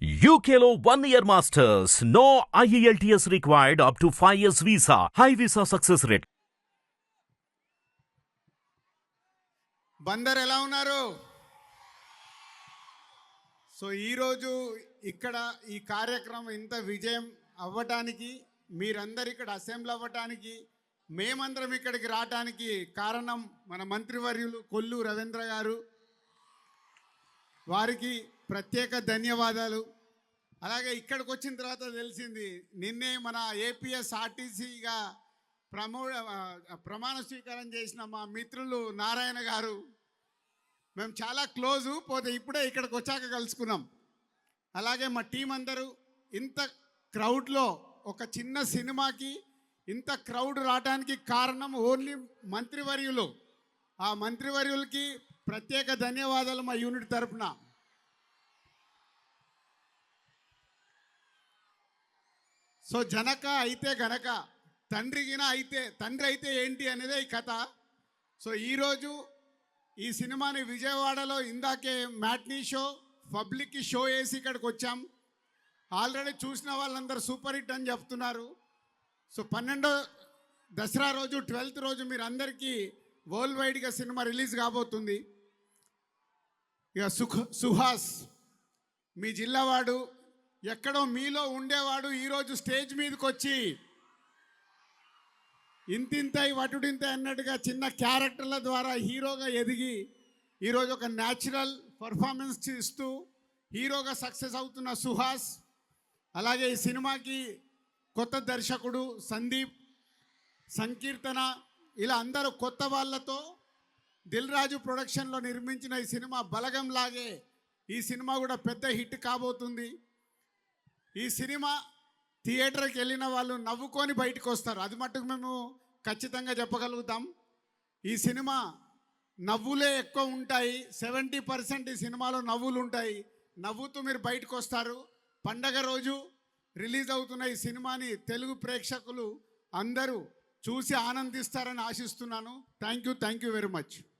UKLO 1 year masters. No IELTS required up to 5 years visa. High visa success rate. Bandar ఎలా ఉన్నారు? So ఈరోజు ఇక్కడ ఈ కార్యక్రమం ఇంత విజయం అవ్వటానికి, మీరందరు ఇక్కడ అసెంబ్లీ అవ్వటానికి, మేమందరం ఇక్కడికి రావటానికి కారణం మన మంత్రివర్యులు కొల్లు రవీంద్ర గారు. వారికి ప్రత్యేక ధన్యవాదాలు. అలాగే ఇక్కడికి వచ్చిన తర్వాత తెలిసింది, నిన్నే మన ఏపీఎస్ ఆర్టీసీగా ప్రమాణ స్వీకారం చేసిన మా మిత్రులు నారాయణ గారు. మేము చాలా క్లోజు, పోతే ఇప్పుడే ఇక్కడికి వచ్చాక కలుసుకున్నాం. అలాగే మా టీం అందరూ ఇంత క్రౌడ్లో ఒక చిన్న సినిమాకి ఇంత క్రౌడ్ రావడానికి కారణం ఓన్లీ మంత్రివర్యులు. ఆ మంత్రివర్యులకి ప్రత్యేక ధన్యవాదాలు మా యూనిట్ తరఫున. సో జనక అయితే గనక తండ్రి అయితే ఏంటి అనేదే ఈ కథ. సో ఈరోజు ఈ సినిమాని విజయవాడలో ఇందాకే మ్యాట్నీ షో, పబ్లిక్కి షో వేసి ఇక్కడికి వచ్చాం. ఆల్రెడీ చూసిన వాళ్ళందరూ సూపర్ హిట్ అని చెప్తున్నారు. సో 12వ దసరా రోజు 12th రోజు మీరు అందరికీ వరల్డ్ వైడ్గా సినిమా రిలీజ్ కాబోతుంది. ఇక సుహాస్ మీ జిల్లావాడు, ఎక్కడో మీలో ఉండేవాడు ఈరోజు స్టేజ్ మీదకి వచ్చి ఇంతింతై వటుడింతై అన్నట్టుగా చిన్న క్యారెక్టర్ల ద్వారా హీరోగా ఎదిగి ఈరోజు ఒక న్యాచురల్ పర్ఫార్మెన్స్ ఇస్తూ హీరోగా సక్సెస్ అవుతున్న సుహాస్. అలాగే ఈ సినిమాకి కొత్త దర్శకుడు సందీప్, సంకీర్తన, ఇలా అందరూ కొత్త వాళ్ళతో దిల్ రాజు ప్రొడక్షన్లో నిర్మించిన ఈ సినిమా బలగం లాగే ఈ సినిమా కూడా పెద్ద హిట్ కాబోతుంది. ఈ సినిమా థియేటర్కి వెళ్ళిన వాళ్ళు నవ్వుకొని బయటకు వస్తారు, అది మట్టుకు మేము ఖచ్చితంగా చెప్పగలుగుతాం. ఈ సినిమా నవ్వులే ఎక్కువ ఉంటాయి, 70% ఈ సినిమాలో నవ్వులు ఉంటాయి. నవ్వుతూ మీరు బయటకు వస్తారు. పండగ రోజు రిలీజ్ అవుతున్న ఈ సినిమాని తెలుగు ప్రేక్షకులు అందరూ చూసి ఆనందిస్తారని ఆశిస్తున్నాను. Thank you very much.